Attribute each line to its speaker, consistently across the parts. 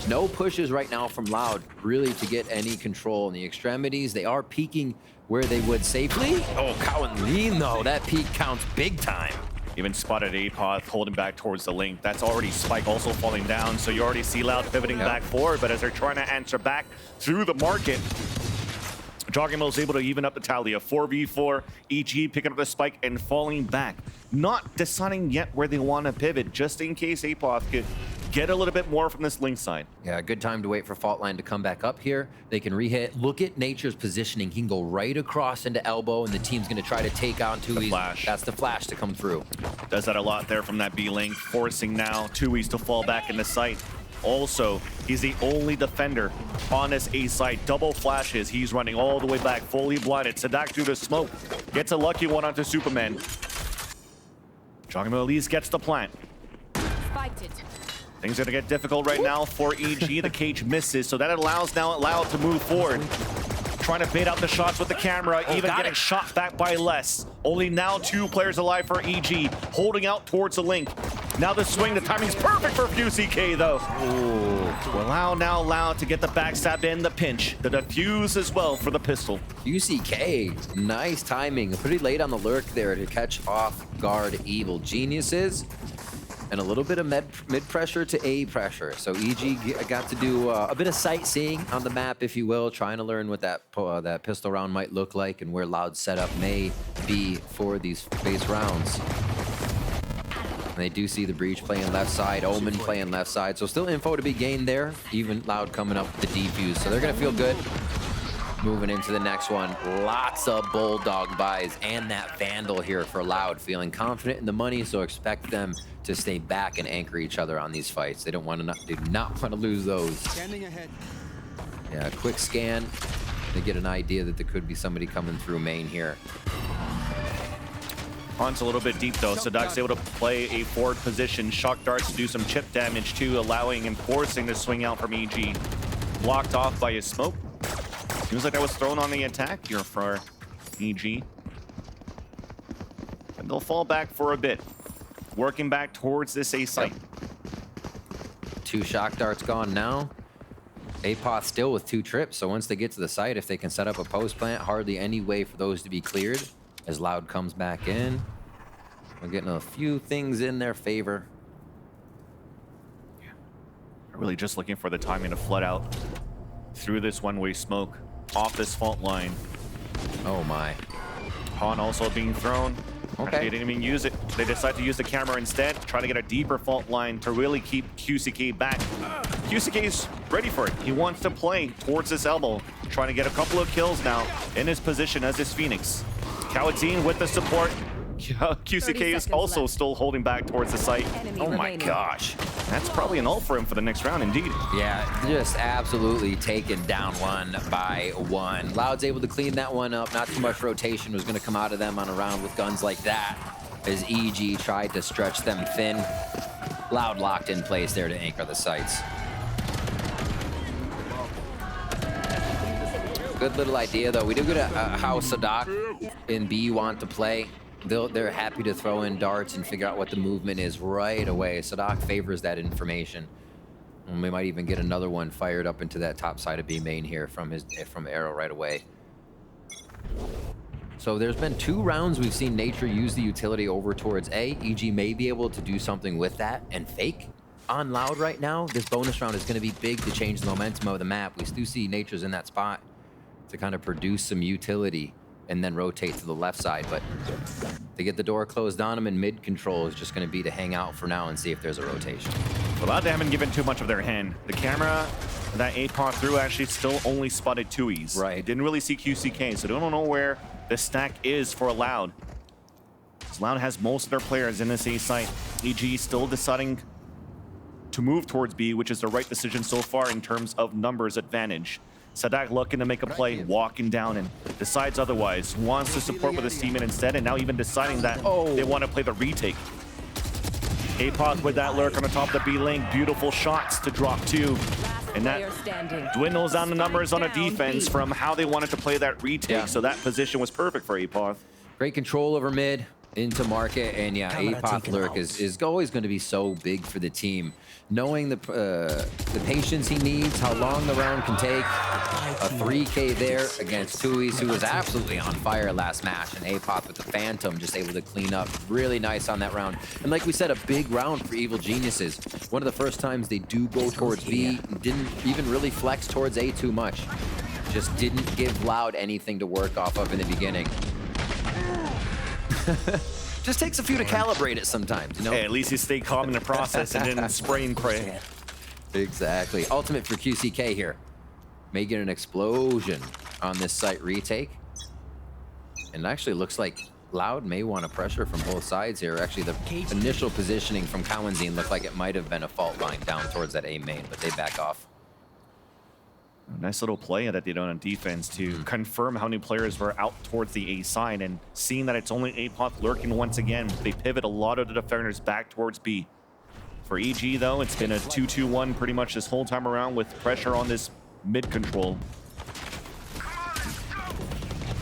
Speaker 1: No pushes right now from Loud, really, to get any control in the extremities. They are peeking where they would safely. Oh, Cowan Lean, though. That peek counts big time.
Speaker 2: Even spotted Apoth holding back towards the link. That's already Spike also falling down. So you already see Loud pivoting back forward. But as they're trying to answer back through the market, Jogging is able to even up the tally. A 4v4, EG picking up the spike and falling back. Not deciding yet where they want to pivot, just in case Apoth could get a little bit more from this link side.
Speaker 1: Yeah, good time to wait for Fault Line to come back up here. They can re-hit. Look at Nature's positioning. He can go right across into elbow, and the team's going to try to take on Tui's. That's the flash to come through.
Speaker 2: Does that a lot there from that B link, forcing now Tui's to fall back into sight. Also, he's the only defender on this A side. Double flashes. He's running all the way back, fully blinded. Sadak through the smoke. Gets a lucky one onto Superman. Jogging at least gets the plant. Things are going to get difficult right now for EG. The cage misses, so that allows now Loud to move forward. Trying to bait out the shots with the camera, even getting shot back by less. Only now 2 players alive for EG, holding out towards the link. Now the swing, the timing's perfect for VCT though. Ooh. Allow now Loud to get the backstab in the pinch. The defuse as well for the pistol.
Speaker 1: VCT, nice timing. Pretty late on the lurk there to catch off guard Evil Geniuses. And a little bit of mid pressure to A pressure. So EG got to do a bit of sightseeing on the map, if you will, trying to learn what that pistol round might look like and where Loud's setup may be for these base rounds. And they do see the Breach playing left side, Omen playing left side. So still info to be gained there. Even Loud coming up with the defuse. So they're going to feel good. Moving into the next one, lots of Bulldog buys and that Vandal here for Loud, feeling confident in the money, so expect them to stay back and anchor each other on these fights. They do not want to lose those.
Speaker 3: Standing ahead.
Speaker 1: Yeah, quick scan. They get an idea that there could be somebody coming through main here.
Speaker 2: Hunt's a little bit deep though. Sadak's able to play a forward position. Shock darts to do some chip damage too, allowing and forcing the swing out from EG. Blocked off by his smoke. Seems like that was thrown on the attack here for EG. And they'll fall back for a bit. Working back towards this A site.
Speaker 1: 2 shock darts gone now. Apoth still with 2 trips, so once they get to the site, if they can set up a post plant, hardly any way for those to be cleared as Loud comes back in. We're getting a few things in their favor.
Speaker 2: Yeah. They're really just looking for the timing to flood out through this one-way smoke off this fault line.
Speaker 1: Oh my.
Speaker 2: Han also being thrown.
Speaker 1: Okay.
Speaker 2: They didn't even use it. They decide to use the camera instead, try to get a deeper fault line to really keep QCK back. QCK is ready for it. He wants to play towards this elbow, trying to get a couple of kills now in his position as his Phoenix. Kawadzine with the support. QCK is also still holding back towards the site.
Speaker 1: Oh my gosh.
Speaker 2: That's probably an ult for him for the next round, indeed.
Speaker 1: Yeah, just absolutely taken down 1 by 1. Loud's able to clean that one up. Not too much rotation was going to come out of them on a round with guns like that, as EG tried to stretch them thin. Loud locked in place there to anchor the sights. Good little idea, though. We do get how Sadak and B want to play. They're happy to throw in darts and figure out what the movement is right away. Sadak favors that information. And we might even get another one fired up into that top side of B main here from Arrow right away. So there's been 2 rounds we've seen Nature use the utility over towards A. EG may be able to do something with that and fake on Loud right now. This bonus round is going to be big to change the momentum of the map. We do see Nature's in that spot to kind of produce some utility and then rotate to the left side, but to get the door closed on him, and mid control is just going to be to hang out for now and see if there's a rotation.
Speaker 2: Well, they haven't given too much of their hand. The camera that Apoth threw actually still only spotted Tui's.
Speaker 1: Right.
Speaker 2: Didn't really see QCK, so they don't know where the stack is for Loud. So Loud has most of their players in this A site. EG still deciding to move towards B, which is the right decision so far in terms of numbers advantage. Sadak looking to make a play, walking down, and decides otherwise. Wants to support with his teammate instead, and now even deciding that they want to play the retake. Apoth with that lurk on the top of the B lane. Beautiful shots to drop 2. And that dwindles down the numbers on a defense from how they wanted to play that retake. So that position was perfect for Apoth.
Speaker 1: Great control over mid. into market, and yeah, Apoth lurk is always going to be so big for the team. Knowing the patience he needs, how long the round can take, a 3K there against Tuis, who was absolutely on fire last match, and Apoth with the Phantom just able to clean up. Really nice on that round. And like we said, a big round for Evil Geniuses. One of the first times they do go towards B, didn't even really flex towards A too much. Just didn't give Loud anything to work off of in the beginning. Just takes a few to calibrate it sometimes, you know?
Speaker 2: Hey, at least you stay calm in the process and didn't spray and pray.
Speaker 1: Exactly. Ultimate for QCK here. May get an explosion on this site retake. And actually looks like Loud may want to pressure from both sides here. Actually, the initial positioning from Cowanzine looked like it might have been a fault line down towards that A main, but they back off.
Speaker 2: Nice little play that they did on defense to confirm how many players were out towards the A side, and seeing that it's only Apoth lurking once again, they pivot a lot of the defenders back towards B. For EG, though, it's been a 2-2-1 pretty much this whole time around with pressure on this mid control.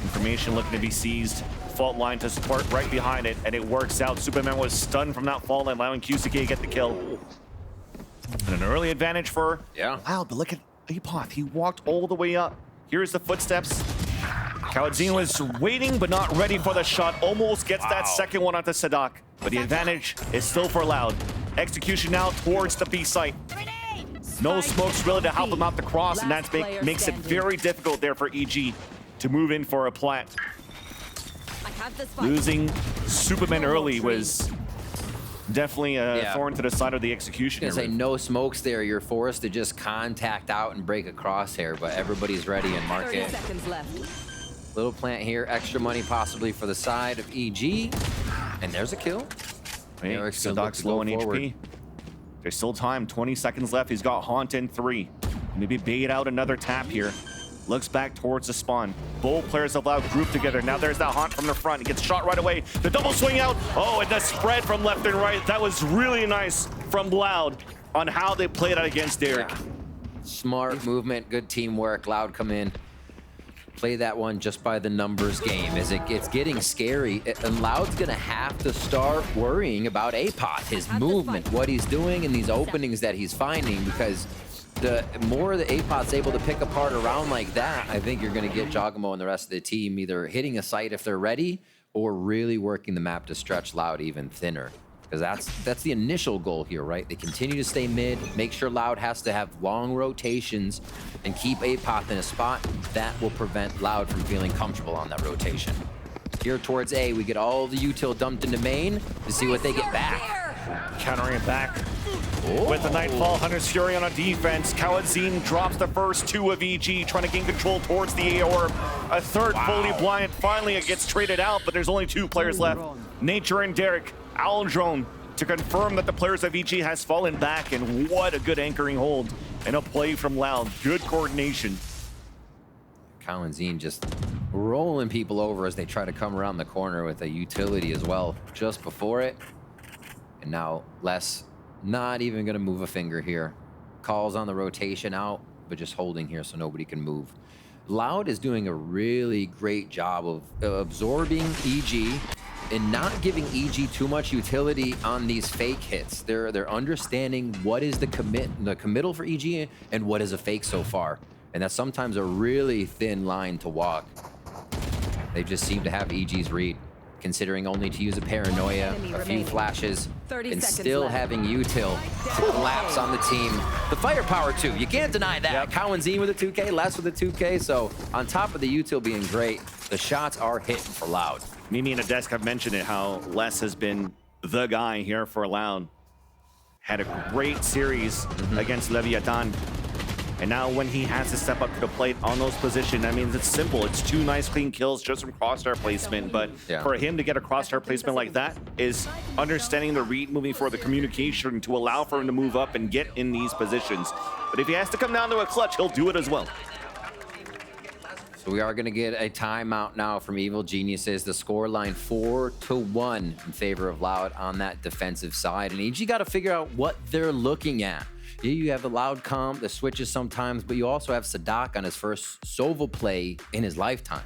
Speaker 2: Information looking to be seized. Fault line to support right behind it, and it works out. Superman was stunned from that fault line, allowing QCK to get the kill. And an early advantage for Loud, but look at Apoth. He walked all the way up. Here's the footsteps. Cowanzine was waiting, but not ready for the shot. Almost gets that second one onto Sadak, but the advantage is still for Loud. Execution now towards the B site. No smokes really to help him out the cross, and that makes it very difficult there for EG to move in for a plant. Losing Superman early was definitely a thorn to the side of the execution.
Speaker 1: I was gonna say, no smokes there. You're forced to just contact out and break a crosshair, but everybody's ready in market.
Speaker 3: 30 seconds left.
Speaker 1: Little plant here, extra money possibly for the side of EG. And there's a kill.
Speaker 2: Hey, Sadak's low on HP. There's still time, 20 seconds left. He's got Haunt in 3. Maybe bait out another tap here. Looks back towards the spawn. Both players have Loud grouped together. Now there's that Haunt from the front. He gets shot right away. The double swing out. Oh, and the spread from left and right. That was really nice from Loud on how they played out against Derek.
Speaker 1: Yeah. Smart movement, good teamwork. Loud come in. Play that one just by the numbers game as it's getting scary. And Loud's gonna have to start worrying about Apoth, his movement, what he's doing, and these openings that he's finding, because the more the Apoth's able to pick apart around like that, I think you're going to get Jogamo and the rest of the team either hitting a site if they're ready or really working the map to stretch Loud even thinner. Because that's the initial goal here, right? They continue to stay mid, make sure Loud has to have long rotations and keep Apoth in a spot. That will prevent Loud from feeling comfortable on that rotation. Here towards A, we get all the util dumped into main to see what they get back.
Speaker 2: Countering it back. With the Nightfall, Hunter's Fury on a defense. Cowanzine drops the first 2 of EG, trying to gain control towards the A orb. A third fully blind. Finally, it gets traded out, but there's only 2 players left. Nature and Derek. Owl Drone to confirm that the players of EG has fallen back, and what a good anchoring hold and a play from Loud. Good coordination.
Speaker 1: Cowanzine just rolling people over as they try to come around the corner with a utility as well just before it. And now Les not even gonna move a finger here. Calls on the rotation out, but just holding here so nobody can move. Loud is doing a really great job of absorbing EG and not giving EG too much utility on these fake hits. They're understanding what is the committal for EG and what is a fake so far. And that's sometimes a really thin line to walk. They just seem to have EG's read, considering only to use a paranoia, a few flashes, and still having util collapse on the team. The firepower too, you can't deny that. Yep. Cowanzine with a 2K, Les with a 2K, so on top of the util being great, the shots are hitting for Loud.
Speaker 2: Mimi and Adesk have mentioned it, how Les has been the guy here for Loud. Had a great series against Leviathan. And now when he has to step up to the plate on those positions, I mean, it's simple. It's 2 nice clean kills just from crosshair placement. But for him to get a crosshair placement like that is understanding the read, moving for the communication to allow for him to move up and get in these positions. But if he has to come down to a clutch, he'll do it as well.
Speaker 1: So we are going to get a timeout now from Evil Geniuses. The score line 4-1 in favor of Loud on that defensive side. And EG got to figure out what they're looking at. Yeah, you have the Loud comp, the switches sometimes, but you also have Sadak on his first Sova play in his lifetime.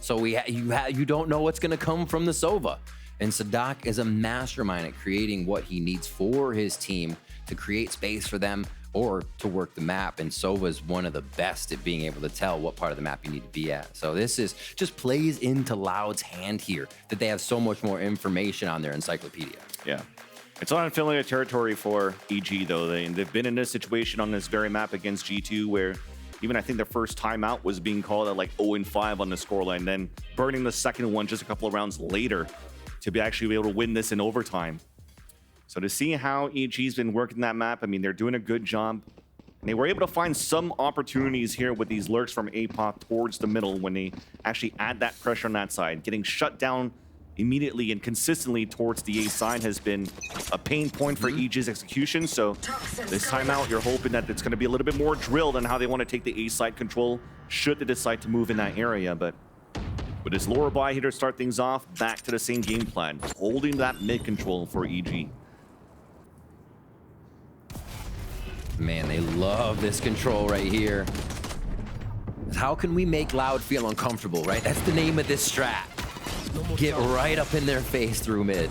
Speaker 1: So you don't know what's going to come from the Sova. And Sadak is a mastermind at creating what he needs for his team to create space for them or to work the map. And Sova's one of the best at being able to tell what part of the map you need to be at. So this is just plays into Loud's hand here, that they have so much more information on their encyclopedia.
Speaker 2: Yeah. It's not unfamiliar territory for EG, though. They've been in this situation on this very map against G2 where even I think their first timeout was being called at like 0-5 on the scoreline, then burning the second one just a couple of rounds later to be actually able to win this in overtime. So to see how EG's been working that map, I mean, they're doing a good job. And they were able to find some opportunities here with these lurks from APOC towards the middle when they actually add that pressure on that side. Getting shut down immediately and consistently towards the A side has been a pain point for EG's execution. So this time out, you're hoping that it's going to be a little bit more drilled on how they want to take the A side control should they decide to move in that area. But with this lower buy here to start things off, back to the same game plan, holding that mid control for EG.
Speaker 1: Man, they love this control right here. How can we make Loud feel uncomfortable, right? That's the name of this strat. Get right up in their face through mid.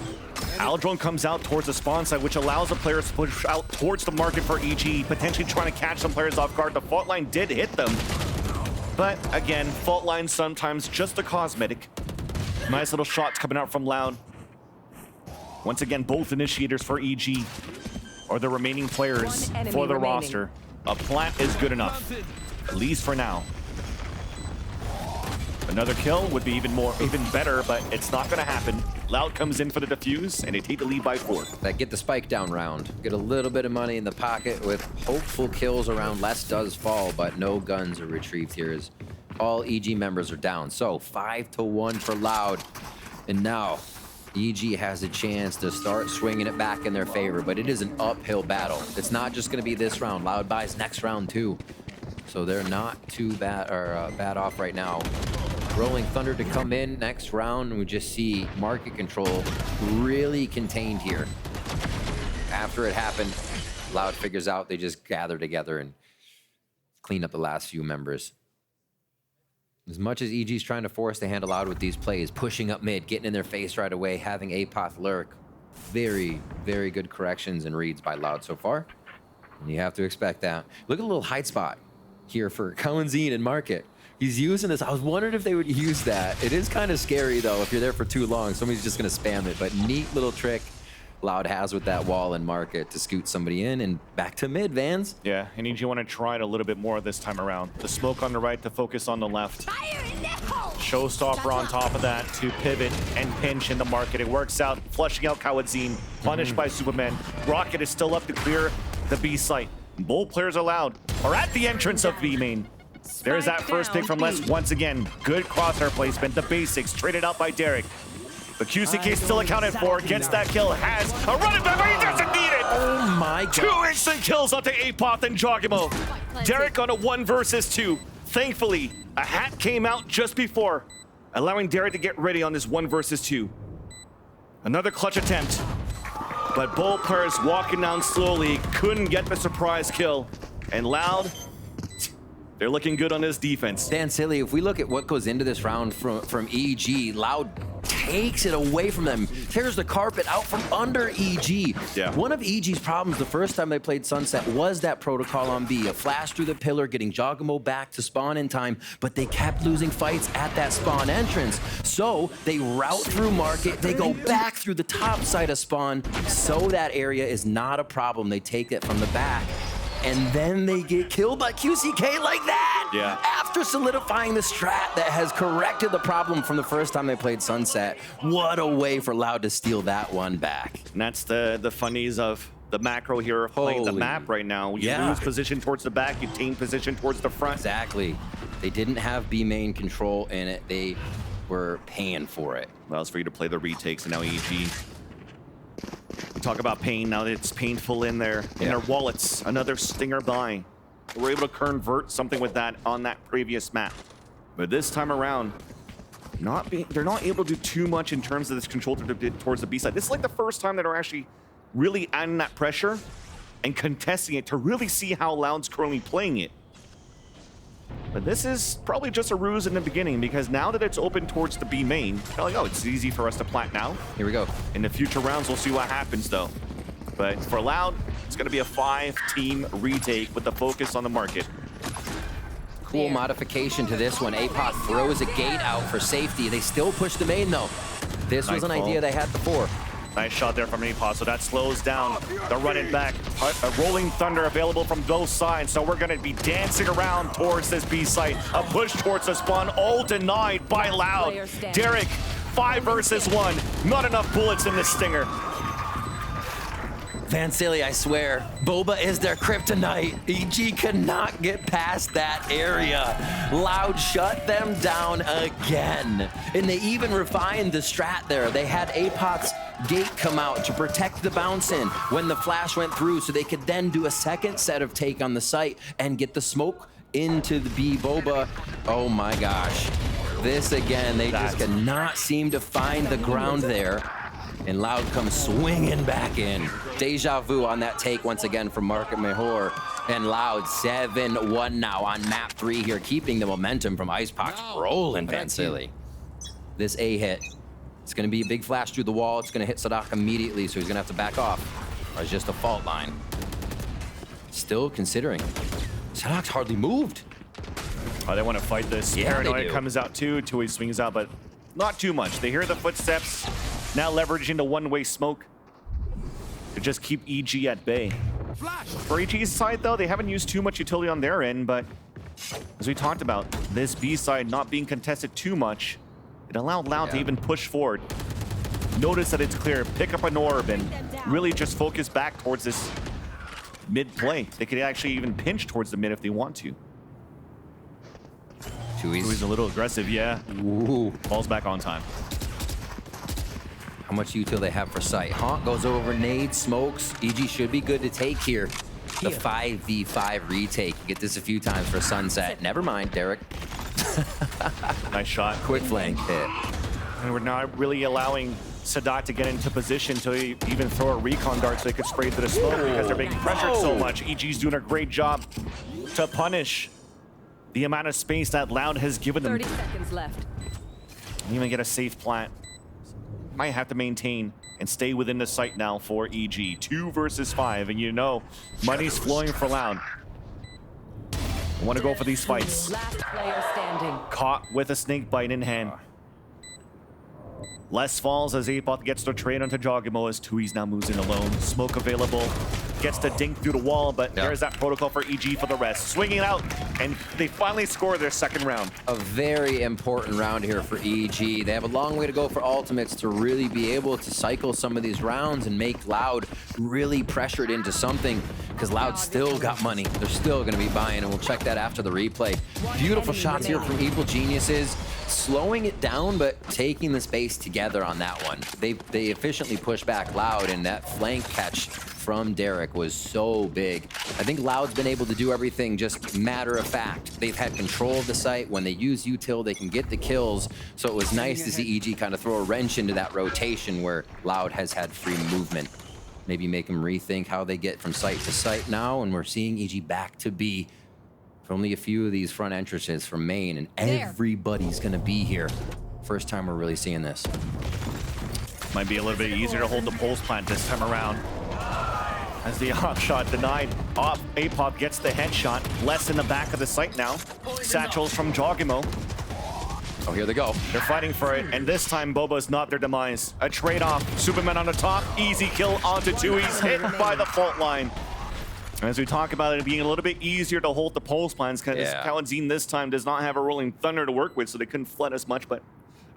Speaker 2: Aldrone comes out towards the spawn side, which allows the players to push out towards the market for EG, potentially trying to catch some players off guard. The fault line did hit them. But again, fault line sometimes just a cosmetic. Nice little shots coming out from Loud. Once again, both initiators for EG are the remaining players for the roster. A plant is good enough, at least for now. Another kill would be even better, but it's not going to happen. Loud comes in for the defuse, and they take the lead by 4.
Speaker 1: That get the spike down round. Get a little bit of money in the pocket with hopeful kills around. Less does fall, but no guns are retrieved here as all EG members are down. So 5-1 for Loud. And now EG has a chance to start swinging it back in their favor, but it is an uphill battle. It's not just going to be this round. Loud buys next round too. So they're not too bad off right now. Rolling Thunder to come in next round, and we just see market control really contained here. After it happened, Loud figures out they just gather together and clean up the last few members. As much as EG's trying to force the hand Loud with these plays, pushing up mid, getting in their face right away, having APOC lurk, very, very good corrections and reads by Loud so far. And you have to expect that. Look at a little hide spot here for Coenzine and Market. He's using this. I was wondering if they would use that. It is kind of scary, though, if you're there for too long. Somebody's just going to spam it. But neat little trick Loud has with that wall and Market to scoot somebody in and back to mid, Vans.
Speaker 2: Yeah, and EG want to try it a little bit more this time around. The smoke on the right to focus on the left. Showstopper on top of that to pivot and pinch in the Market. It works out, flushing out Coenzine, punished by Superman. Rocket is still up to clear the B site. Both players allowed are at the entrance of B main. There's that first pick from Les once again. Good crosshair placement, the basics, traded out by Derek. The QCK still accounted for, gets that kill, has a running back, but he doesn't need it!
Speaker 1: Oh my God.
Speaker 2: 2 instant kills onto APOC and Jogimo. Derek on a 1 versus 2. Thankfully, a hat came out just before, allowing Derek to get ready on this 1 versus 2. Another clutch attempt, but both players walking down slowly, couldn't get the surprise kill. And Loud, they're looking good on this defense.
Speaker 1: Dan Silly, if we look at what goes into this round from EG, Loud takes it away from them, tears the carpet out from under EG.
Speaker 2: Yeah.
Speaker 1: One of EG's problems the first time they played Sunset was that protocol on B, a flash through the pillar, getting Jogimo back to spawn in time, but they kept losing fights at that spawn entrance. So they route through Market, they go back through the top side of spawn, so that area is not a problem. They take it from the back. And then they get killed by QCK like that!
Speaker 2: Yeah.
Speaker 1: After solidifying the strat that has corrected the problem from the first time they played Sunset. What a way for Loud to steal that one back.
Speaker 2: And that's the funnies of the macro here of playing the map right now. You lose position towards the back, you gain position towards the front.
Speaker 1: Exactly. They didn't have B main control in it. They were paying for it.
Speaker 2: Allows for you to play the retakes, and now EG. We talk about pain, now that it's painful in their wallets. Another stinger buy. We're able to convert something with that on that previous map. But this time around, they're not able to do too much in terms of this control towards the B side. This is like the first time that are actually really adding that pressure and contesting it to really see how Loud's currently playing it. But this is probably just a ruse in the beginning, because now that it's open towards the B main, they're like, oh, it's easy for us to plant now.
Speaker 1: Here we go.
Speaker 2: In the future rounds, we'll see what happens, though. But for Loud, it's going to be a 5-team retake with the focus on the market.
Speaker 1: Cool modification to this one. APOC throws a gate out for safety. They still push the main, though. This was an idea they had before.
Speaker 2: Nice shot there from APOC, so that slows down the running back. A rolling thunder available from both sides, so we're going to be dancing around towards this B site. A push towards the spawn, all denied by Loud. Derek, 5 versus 1. Not enough bullets in this stinger.
Speaker 1: Vansili, I swear, Boba is their kryptonite. EG cannot get past that area. Loud shut them down again. And they even refined the strat there. They had APOC's gate come out to protect the bounce in when the flash went through, so they could then do a second set of take on the site and get the smoke into the B. Boba. Oh my gosh. This again, they just cannot seem to find the ground there. And Loud comes swinging back in. Deja vu on that take once again from Market Mejor. And Loud 7-1 now on map 3 here, keeping the momentum from IcePox rolling Vansili. This A hit, it's gonna be a big flash through the wall. It's gonna hit Sadak immediately, so he's gonna have to back off. Or it's just a fault line. Still considering. Sadak's hardly moved.
Speaker 2: Oh, they want to fight this.
Speaker 1: Yeah,
Speaker 2: Paranoia comes out too. Tui swings out, but not too much. They hear the footsteps. Now leveraging the one-way smoke to just keep EG at bay. For EG's side, though, they haven't used too much utility on their end, but as we talked about, this B side not being contested too much, it allowed Loud to even push forward. Notice that it's clear, pick up an orb, and really just focus back towards this mid play. They could actually even pinch towards the mid if they want to. Tui's a little aggressive, yeah.
Speaker 1: Ooh.
Speaker 2: Falls back on time.
Speaker 1: How much util they have for sight? Honk goes over, nade, smokes. EG should be good to take here. The 5v5 retake. Get this a few times for Sunset. Never mind, Derek.
Speaker 2: Nice shot.
Speaker 1: Quick flank hit.
Speaker 2: And we're not really allowing Sadat to get into position to even throw a recon dart so they could spray through the smoke because they're being pressured so much. EG's doing a great job to punish the amount of space that Loud has given them.
Speaker 3: 30 seconds left.
Speaker 2: Didn't even get a safe plant. Might have to maintain and stay within the site now for EG. 2 versus 5, and you know, money's flowing for Loud. I want to go for these fights.
Speaker 3: Last player standing.
Speaker 2: Caught with a snake bite in hand. Less falls as Apot gets the trade onto Jogimo as Tui's now moves in alone. Smoke available. Gets to dink through the wall, but there's that protocol for EG for the rest. Swinging out, and they finally score their second round.
Speaker 1: A very important round here for EG. They have a long way to go for ultimates to really be able to cycle some of these rounds and make Loud really pressured into something, because Loud still got money. They're still going to be buying, and we'll check that after the replay. Beautiful shots here from Evil Geniuses. Slowing it down, but taking the space together on that one. They efficiently push back Loud, and that flank catch from Derek was so big. I think Loud's been able to do everything just matter of fact. They've had control of the site. When they use util, they can get the kills. So it was nice to see EG kind of throw a wrench into that rotation where Loud has had free movement. Maybe make them rethink how they get from site to site now, and we're seeing EG back to B. For only a few of these front entrances from main, and everybody's gonna be here. First time we're really seeing this.
Speaker 2: Might be a little bit easier to hold the pulse plant this time around. As the off shot denied, off Apop gets the headshot. Less in the back of the site now. Satchels from Jogimo.
Speaker 1: Oh, here they go.
Speaker 2: They're fighting for it, and this time Boba's not their demise. A trade-off. Superman on the top, easy kill onto Tui's, hit by the fault line. As we talk about it being a little bit easier to hold the pulse plans, because Kaladin this time does not have a rolling thunder to work with, so they couldn't flood as much, but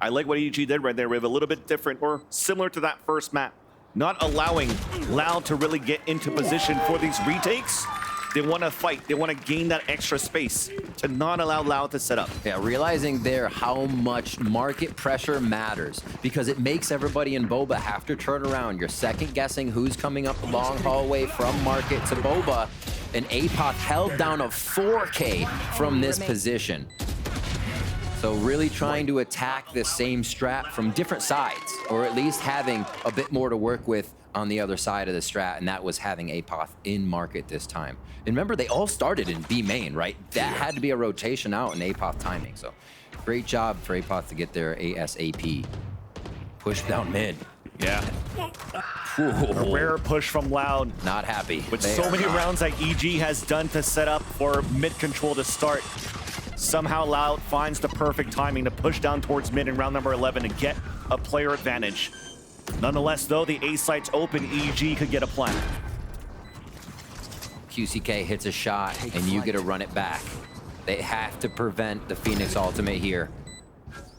Speaker 2: I like what EG did right there. We have a little bit different, or similar to that first map. Not allowing Loud to really get into position for these retakes. They want to fight. They want to gain that extra space to not allow Loud to set up.
Speaker 1: Yeah, realizing there how much market pressure matters, because it makes everybody in Boba have to turn around. You're second guessing who's coming up the long hallway from market to Boba, and APOC held down a 4K from this position. So really trying to attack the same strat from different sides, or at least having a bit more to work with on the other side of the strat, and that was having APOTH in market this time. And remember, they all started in B main, right? That had to be a rotation out in APOTH timing. So great job for APOTH to get their ASAP. Push down mid.
Speaker 2: Yeah. A rare push from Loud.
Speaker 1: Not happy.
Speaker 2: With so many rounds that EG has done to set up for mid control to start. Somehow Loud finds the perfect timing to push down towards mid in round number 11 to get a player advantage. Nonetheless, though, the A site's open. EG could get a plant.
Speaker 1: QCK hits a shot, and you get to run it back. They have to prevent the Phoenix ultimate here.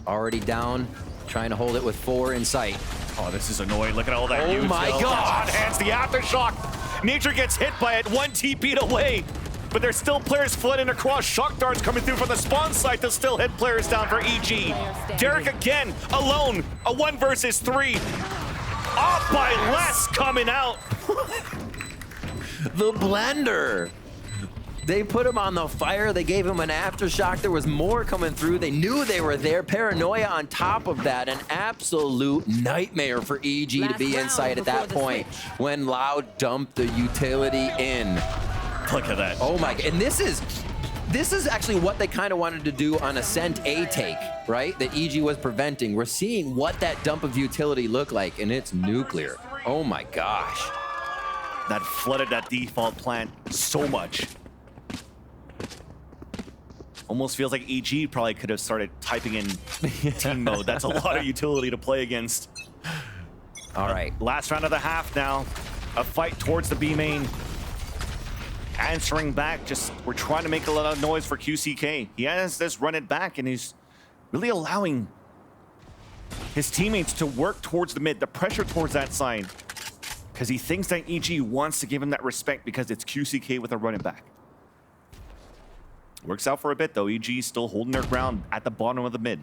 Speaker 1: Already down, trying to hold it with 4 in sight.
Speaker 2: Oh, this is annoying. Look at all that.
Speaker 1: Oh my God!
Speaker 2: On hands, the aftershock. Nature gets hit by it, 1 TP'd away. But there's still players flooding across. Shock darts coming through from the spawn site to still hit players down for EG. Derek again, alone. A 1 versus 3. Off by less coming out.
Speaker 1: The blender. They put him on the fire. They gave him an aftershock. There was more coming through. They knew they were there. Paranoia on top of that. An absolute nightmare for EG to be in sight at that point when Loud dumped the utility in.
Speaker 2: Look at that.
Speaker 1: Oh my, and this is actually what they kind of wanted to do on Ascent A take, right? That EG was preventing. We're seeing what that dump of utility looked like, and it's nuclear. Oh my gosh.
Speaker 2: That flooded that default plant so much. Almost feels like EG probably could have started typing in team mode. That's a lot of utility to play against.
Speaker 1: All right.
Speaker 2: Last round of the half now. A fight towards the B main. Answering back, just we're trying to make a lot of noise for QCK. He has this run it back, and he's really allowing his teammates to work towards the mid, the pressure towards that side, because he thinks that EG wants to give him that respect because it's QCK with a run it back. Works out for a bit though. EG still holding their ground at the bottom of the mid.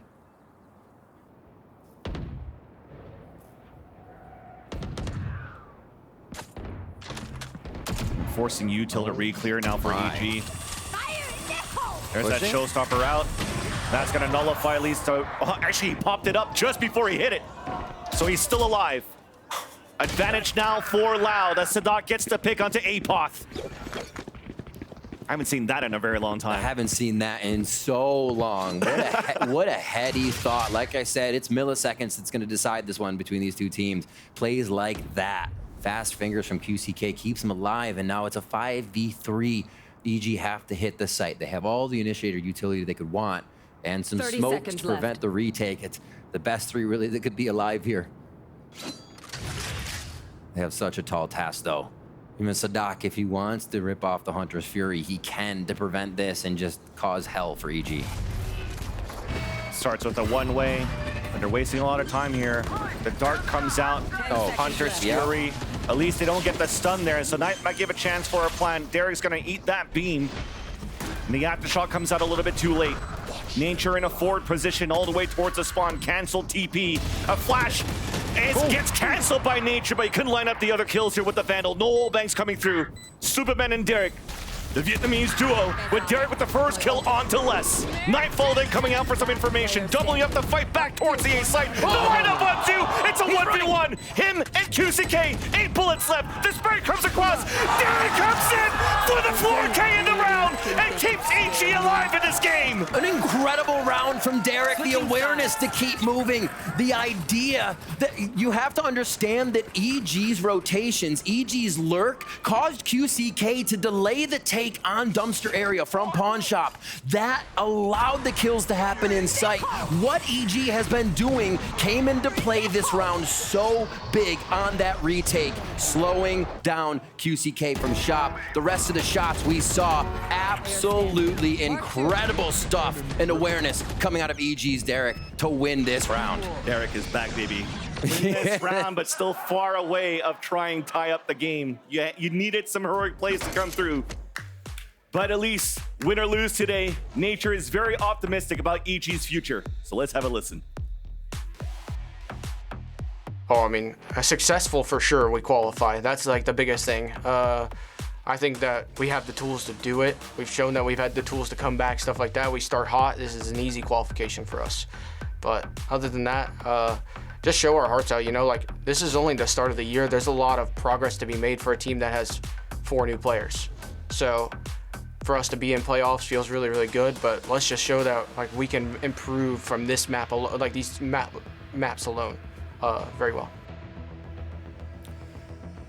Speaker 2: Forcing Util to re-clear now for EG. There's that showstopper out. That's gonna nullify, leads to, oh, actually he popped it up just before he hit it. So he's still alive. Advantage now for Loud as Sadak gets the pick onto APOTH. I haven't seen that in a very long time.
Speaker 1: I haven't seen that in so long. What a heady thought. Like I said, it's milliseconds that's gonna decide this one between these two teams. Plays like that. Fast fingers from QCK keeps him alive, and now it's a 5v3. EG have to hit the site. They have all the initiator utility they could want, and some smoke to prevent the retake. It's the best 3 really that could be alive here. They have such a tall task, though. Even Sadak, if he wants to rip off the Hunter's Fury, he can to prevent this and just cause hell for EG.
Speaker 2: Starts with a one-way, but they're wasting a lot of time here. The dart comes out. Oh, Hunter's Fury. At least they don't get the stun there, so that might give a chance for a plan. Derek's gonna eat that beam. And the aftershock comes out a little bit too late. Nature in a forward position all the way towards the spawn. Cancelled TP. A flash. It gets canceled by Nature, but he couldn't line up the other kills here with the Vandal. No Old Banks coming through. Superman and Derek. The Vietnamese duo with Derek with the first kill onto less. Nightfall then coming out for some information, doubling up the fight back towards the A site. The lineup on 2, it's a 1v1. Him and QCK, 8 bullets left. The Spirit comes across. Derek comes in for the 4K in the round and keeps EG alive in this game.
Speaker 1: An incredible round from Derek. The awareness to keep moving. The idea that you have to understand that EG's rotations, EG's lurk, caused QCK to delay the take on dumpster area from Pawn Shop. That allowed the kills to happen in sight. What EG has been doing came into play this round so big on that retake, slowing down QCK from Shop. The rest of the shots we saw, absolutely incredible stuff and awareness coming out of EG's Derek to win this round.
Speaker 2: Derek is back, baby. Win this round, but still far away of trying to tie up the game. You needed some heroic plays to come through. But at least, win or lose today, Nature is very optimistic about EG's future. So let's have a listen.
Speaker 4: Oh, I mean, successful for sure, we qualify. That's like the biggest thing. I think that we have the tools to do it. We've shown that we've had the tools to come back, stuff like that. We start hot. This is an easy qualification for us. But other than that, just show our hearts out, you know, like this is only the start of the year. There's a lot of progress to be made for a team that has 4 new players. So for us to be in playoffs feels really, really good, but let's just show that like we can improve from this map, like these maps alone very well.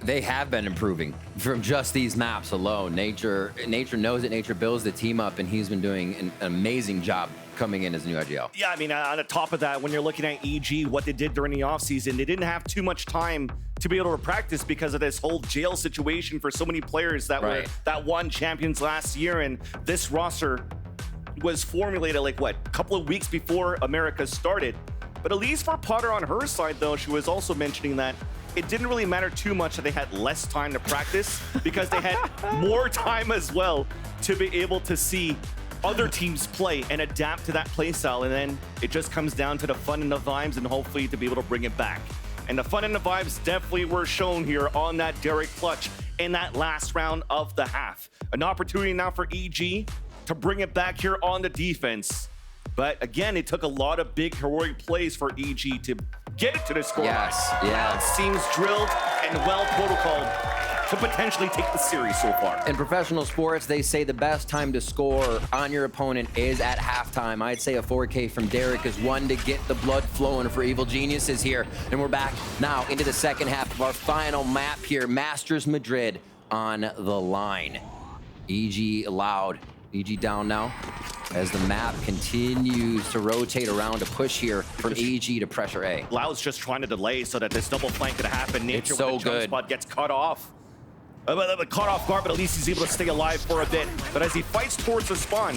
Speaker 1: They have been improving from just these maps alone. Nature knows it. Nature builds the team up, and he's been doing an amazing job coming in as a new IGL.
Speaker 2: Yeah, I mean, on the top of that, when you're looking at EG, what they did during the offseason, they didn't have too much time to be able to practice because of this whole jail situation for so many players that won champions last year. And this roster was formulated like, what, a couple of weeks before Americas started. But at least for Potter on her side, though, she was also mentioning that it didn't really matter too much that they had less time to practice because they had more time as well to be able to see other teams play and adapt to that play style. And then it just comes down to the fun and the vibes and hopefully to be able to bring it back. And the fun and the vibes definitely were shown here on that Derek clutch in that last round of the half. An opportunity now for EG to bring it back here on the defense. But again, it took a lot of big heroic plays for EG to get it to the score line.
Speaker 1: Yes.
Speaker 2: Seems drilled and well protocoled to potentially take the series so far.
Speaker 1: In professional sports, they say the best time to score on your opponent is at halftime. I'd say a 4K from Derek is one to get the blood flowing for Evil Geniuses here. And we're back now into the second half of our final map here. Masters Madrid on the line. EG Loud. EG down now as the map continues to rotate around to push here from EG to pressure A.
Speaker 2: Loud's just trying to delay so that this double flank could happen. Nature
Speaker 1: It's so
Speaker 2: with the jump
Speaker 1: good.
Speaker 2: spot gets cut off. Caught off guard, but at least he's able to stay alive for a bit. But as he fights towards the spawn,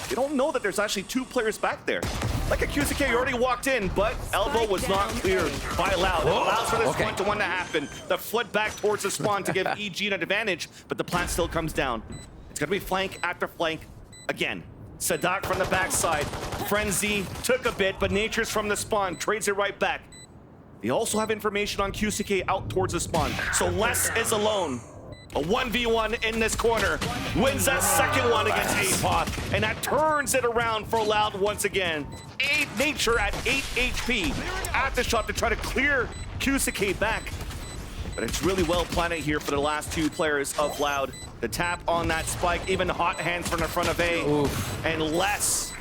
Speaker 2: you don't know that there's actually 2 players back there. Like a QCK already walked in, but elbow was not cleared by Loud. It allows for this 1-to-1 to happen. The flood back towards the spawn to give EG an advantage, but the plant still comes down. It's gonna be flank after flank again. Sadak from the backside. Frenzy took a bit, but Nature's from the spawn, trades it right back. They also have information on QCK out towards the spawn, so Les is alone. A 1v1 in this corner. Wins that second one against Apoth, and that turns it around for Loud once again. Nature at 8 HP. Aftershot to try to clear QCK back. But it's really well planted here for the last 2 players of Loud. The tap on that spike, even hot hands from the front of A.
Speaker 1: Oof.
Speaker 2: And Les,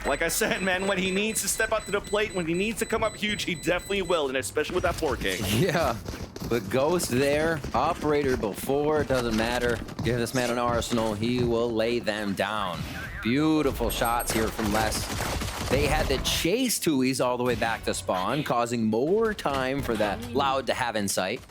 Speaker 2: like I said, man, when he needs to step up to the plate, when he needs to come up huge, he definitely will, and especially with that 4K.
Speaker 1: Yeah, but Ghost there, operator before, doesn't matter. Give this man an arsenal, he will lay them down. Beautiful shots here from Les. They had to chase Tui's all the way back to spawn, causing more time for that Loud to have insight.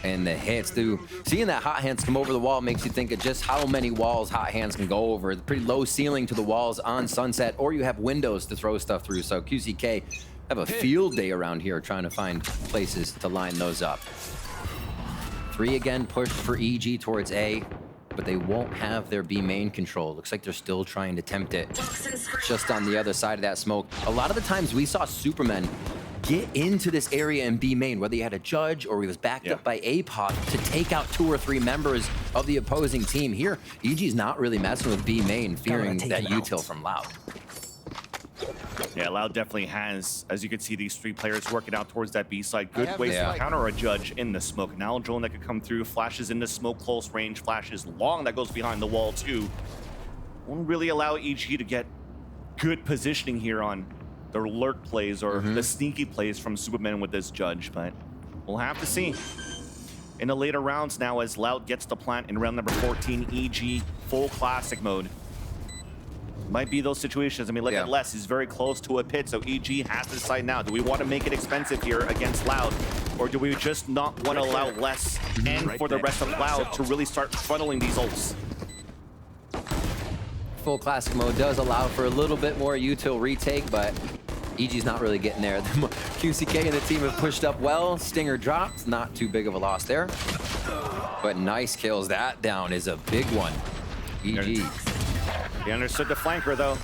Speaker 1: And the hits, through seeing that hot hands come over the wall makes you think of just how many walls hot hands can go over. The pretty low ceiling to the walls on Sunset, or you have windows to throw stuff through. So QCK have a field day around here trying to find places to line those up. 3 again pushed for EG towards A, but they won't have their B main control. Looks like they're still trying to tempt it just on the other side of that smoke. A lot of the times we saw Supermen get into this area in B main, whether he had a judge or he was backed up by APOT to take out 2 or 3 members of the opposing team. Here, EG's not really messing with B main, fearing that util from Loud.
Speaker 2: Yeah, Loud definitely has, as you can see, these 3 players working out towards that B side. Good ways to counter a judge in the smoke. Now a drone that could come through, flashes in the smoke close range, flashes long that goes behind the wall too. Won't really allow EG to get good positioning here on the lurk plays or the sneaky plays from Superman with this judge, but we'll have to see. In the later rounds now, as Loud gets the plant in round number 14, EG full classic mode. Might be those situations. I mean, look at Les, he's very close to a pit, so EG has to decide now. Do we want to make it expensive here against Loud, or do we just not want to allow Les and for the rest of Loud to really start funneling these ults?
Speaker 1: Full classic mode does allow for a little bit more util retake, but EG's not really getting there. QCK and the team have pushed up well. Stinger dropped, not too big of a loss there. But nice kills. That down is a big one. EG.
Speaker 2: He understood the flanker though.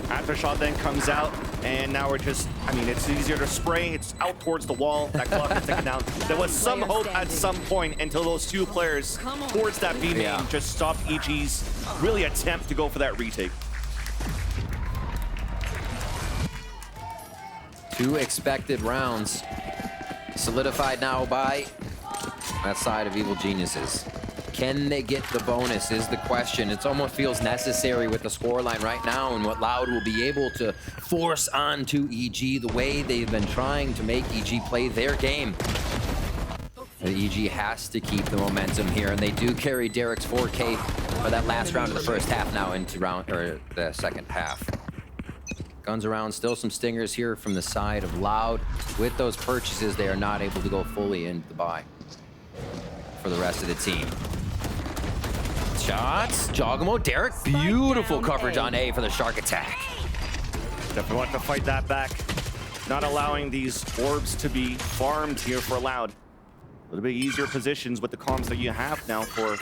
Speaker 2: Aftershock then comes out, and now we're just, I mean, it's easier to spray. It's out towards the wall. That clock is taken down. There was some hope at some point until those 2 players towards that B main just stopped EG's really attempt to go for that retake.
Speaker 1: 2 expected rounds solidified now by that side of Evil Geniuses. Can they get the bonus is the question. It almost feels necessary with the scoreline right now and what Loud will be able to force onto EG the way they've been trying to make EG play their game. And EG has to keep the momentum here, and they do carry Derek's 4K for that last round of the first half now into the second half. Guns around, still some stingers here from the side of Loud. With those purchases, they are not able to go fully into the buy for the rest of the team. Shots, Jogamo, Derek, beautiful coverage on A for the shark attack.
Speaker 2: Definitely want to fight that back. Not allowing these orbs to be farmed here for Loud. A little bit easier positions with the comms that you have now for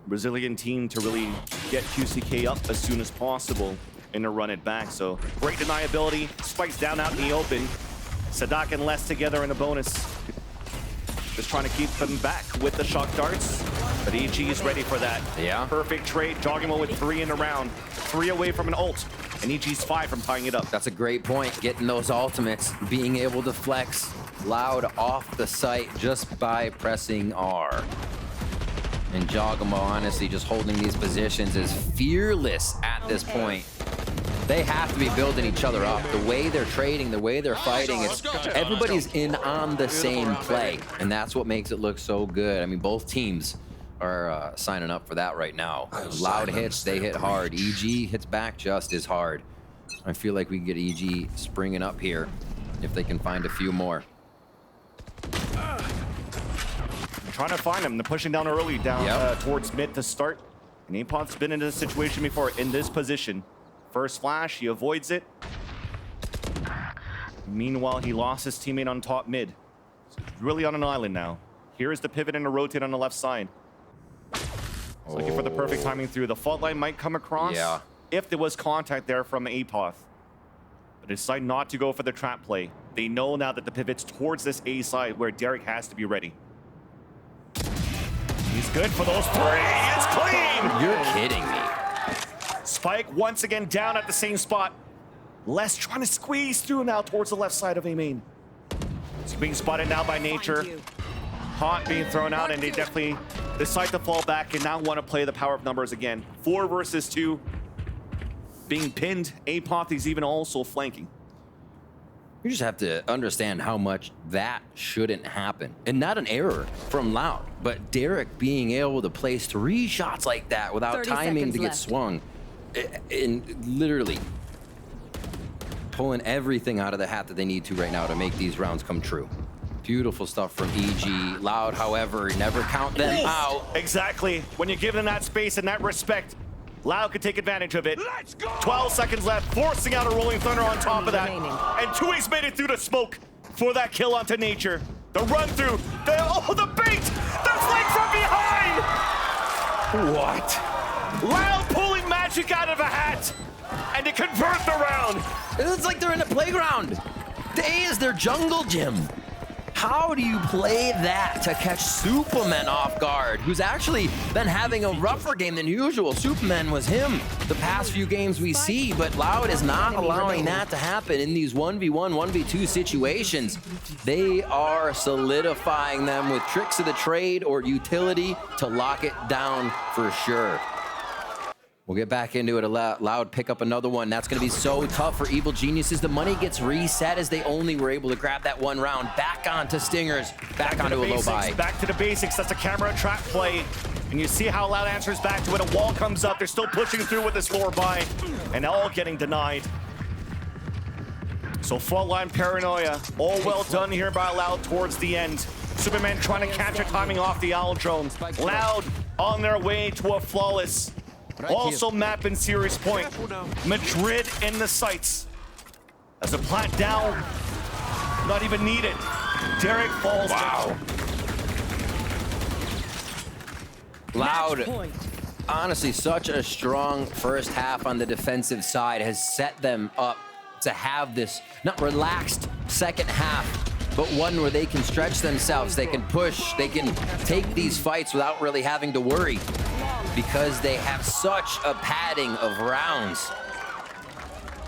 Speaker 2: Brazilian team to really get QCK up as soon as possible and to run it back. So great deniability, spikes down out in the open. Sadak and Les together in a bonus. Just trying to keep them back with the shock darts, but EG is ready for that.
Speaker 1: Yeah.
Speaker 2: Perfect trade, Joggimo with 3 in the round, 3 away from an ult, and EG's 5 from tying it up.
Speaker 1: That's a great point, getting those ultimates, being able to flex Loud off the site just by pressing R. And Jogamo, honestly, just holding these positions is fearless at this point. They have to be building each other up. The way they're trading, the way they're fighting, it's everybody's in on the same play. And that's what makes it look so good. I mean, both teams are signing up for that right now. Loud hits, they hit hard. EG hits back just as hard. I feel like we can get EG springing up here if they can find a few more.
Speaker 2: Trying to find him. They're pushing down early, down towards mid to start. And Apod's been in this situation before, in this position. First flash, he avoids it. Meanwhile, he lost his teammate on top mid. So he's really on an island now. Here's the pivot and a rotate on the left side. He's looking for the perfect timing through. The fault line might come across if there was contact there from Apod. But they decide not to go for the trap play. They know now that the pivot's towards this A side where Derek has to be ready. He's good for those 3. It's clean!
Speaker 1: You're kidding me.
Speaker 2: Spike once again down at the same spot. Les trying to squeeze through now towards the left side of A main. It's being spotted now by Nature. Haunt being thrown out, and they definitely decide to fall back and now want to play the power of numbers again. 4 versus 2. Being pinned. Apod is even also flanking.
Speaker 1: You just have to understand how much that shouldn't happen. And not an error from Loud, but Derek being able to place 3 shots like that without timing to get swung. And literally pulling everything out of the hat that they need to right now to make these rounds come true. Beautiful stuff from EG. Loud, however, never count them out.
Speaker 2: Exactly. When you give them that space and that respect, Loud could take advantage of it. 12 seconds left, forcing out a Rolling Thunder on top of that. And Tui's made it through the smoke for that kill onto Nature. The run through, the bait! The flank from behind!
Speaker 1: What?
Speaker 2: Loud pulling magic out of a hat, and to convert the round.
Speaker 1: It's like they're in a playground. A is their jungle gym. How do you play that to catch Superman off guard, who's actually been having a rougher game than usual? Superman was him the past few games we see, but Loud is not allowing that to happen in these 1v1, 1v2 situations. They are solidifying them with tricks of the trade or utility to lock it down for sure. We'll get back into it. Loud pick up another one. That's going to be so tough for Evil Geniuses. The money gets reset as they only were able to grab that one round. Back onto Stingers. Back onto a low buy.
Speaker 2: Back to the basics. That's a camera trap play. And you see how Loud answers back to it. A wall comes up. They're still pushing through with this lower buy. And all getting denied. So fault line paranoia. All well done here by Loud towards the end. Superman trying to capture timing off the Owl drone. Loud on their way to a flawless. Also map in Series Point. Madrid in the sights. As a plant down, not even needed. Derek falls.
Speaker 1: Wow. Loud, honestly, such a strong first half on the defensive side has set them up to have this, not relaxed second half, but one where they can stretch themselves, they can push, they can take these fights without really having to worry, because they have such a padding of rounds.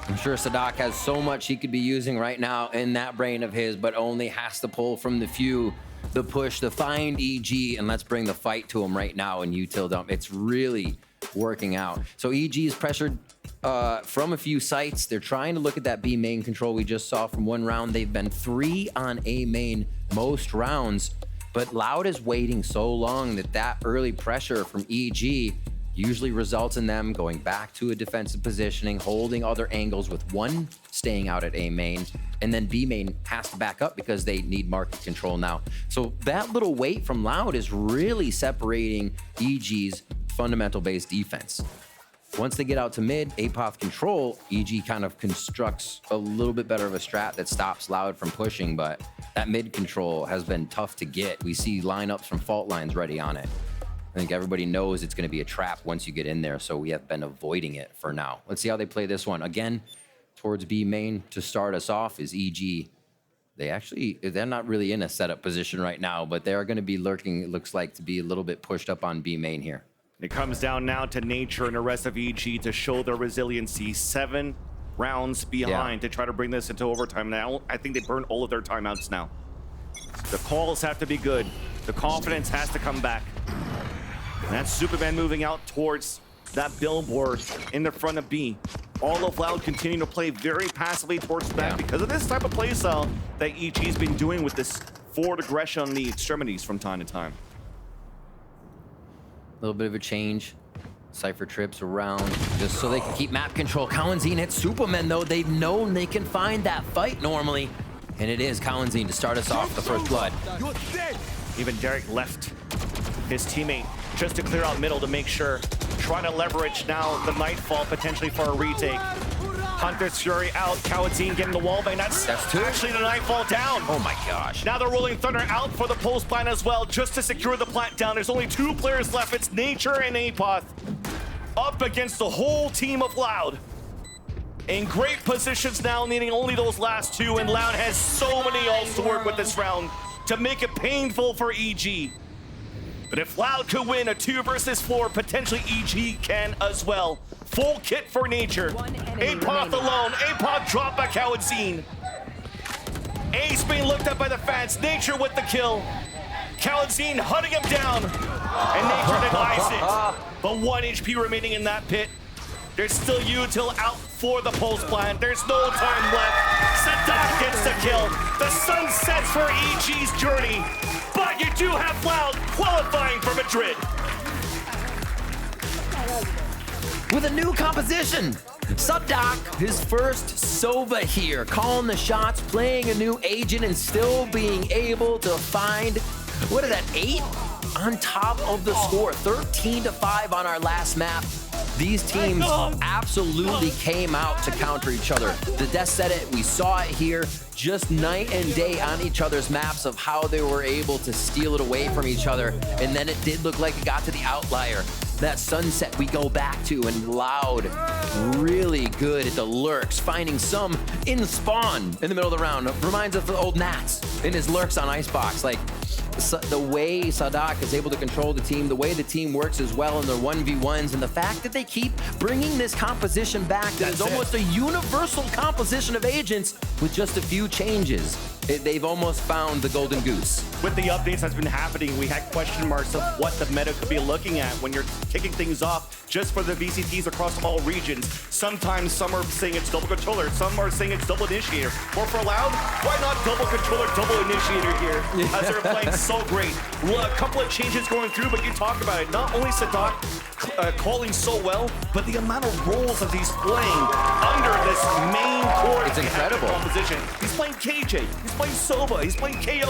Speaker 1: I'm sure Sadak has so much he could be using right now in that brain of his, but only has to pull from the few, the push, the find EG, and let's bring the fight to him right now in util dump. It's really working out. So EG is pressured from a few sites. They're trying to look at that B main control we just saw from one round. They've been 3 on A main most rounds, but Loud is waiting so long that early pressure from EG usually results in them going back to a defensive positioning, holding other angles with one staying out at A main, and then B main has to back up because they need market control now. So that little wait from Loud is really separating EG's fundamental based defense. Once they get out to mid, APOF control, EG kind of constructs a little bit better of a strat that stops Loud from pushing, but that mid control has been tough to get. We see lineups from fault lines ready on it. I think everybody knows it's going to be a trap once you get in there, so we have been avoiding it for now. Let's see how they play this one. Again, towards B main to start us off is EG. They're not really in a setup position right now, but they're going to be lurking, it looks like, to be a little bit pushed up on B main here.
Speaker 2: It comes down now to Nature and the rest of EG to show their resiliency. 7 rounds behind to try to bring this into overtime. Now, I think they burned all of their timeouts now. The calls have to be good. The confidence has to come back. And that's Superman moving out towards that billboard in the front of B. All of Loud continuing to play very passively towards the back because of this type of play style that EG's been doing with this forward aggression on the extremities from time to time.
Speaker 1: A little bit of a change. Cypher trips around just so they can keep map control. Kalenzine hits Superman though. They've known they can find that fight normally. And it is Kalenzine to start us off the first blood.
Speaker 2: Even Derek left his teammate just to clear out middle to make sure. Trying to leverage now the Nightfall potentially for a retake. Hunter's Fury out. Kalenzine getting the wall bang. That's 2. Actually the Nightfall down.
Speaker 1: Oh my gosh.
Speaker 2: Now the Rolling Thunder out for the post plant as well, just to secure the plant down. There's only 2 players left. It's Nature and APOF up against the whole team of Loud. In great positions now, needing only those last 2, and Loud has so many ults to work with this round to make it painful for EG. But if Loud could win a 2 versus 4, potentially EG can as well. Full kit for Nature. APOF alone. APOF dropped by Kalenzine. Ace being looked at by the fans. Nature with the kill. Kalenzine hunting him down. And Nature denies it. But 1 HP remaining in that pit. There's still util out for the post plant. There's no time left. Sadak gets the kill. The sun sets for EG's journey. But you do have Loud qualifying for Madrid.
Speaker 1: With a new composition. Sadak, his first Sova here, calling the shots, playing a new agent, and still being able to find, what is that, 8 on top of the score. 13-5 on our last map. These teams absolutely came out to counter each other. The Death said it, we saw it here, just night and day on each other's maps of how they were able to steal it away from each other. And then it did look like it got to the outlier. That sunset we go back to, and Loud really good at the lurks, finding some in spawn in the middle of the round. Reminds us of the old Nats in his lurks on Icebox. Like, the way Sadak is able to control the team, the way the team works as well in their 1v1s, and the fact that they keep bringing this composition back that is almost a universal composition of agents with just a few changes. They've almost found the golden goose.
Speaker 2: With the updates that's been happening, we had question marks of what the meta could be looking at when you're kicking things off just for the VCTs across all regions. Sometimes some are saying it's double controller, some are saying it's double initiator. Or for Loud, why not double controller, double initiator here? As they're playing so great. A couple of changes going through, but you talk about it. Not only Sadak calling so well, but the amount of roles that he's playing under this main core.
Speaker 1: It's incredible.
Speaker 2: Composition. He's playing KJ, he's playing Sova, he's playing KO.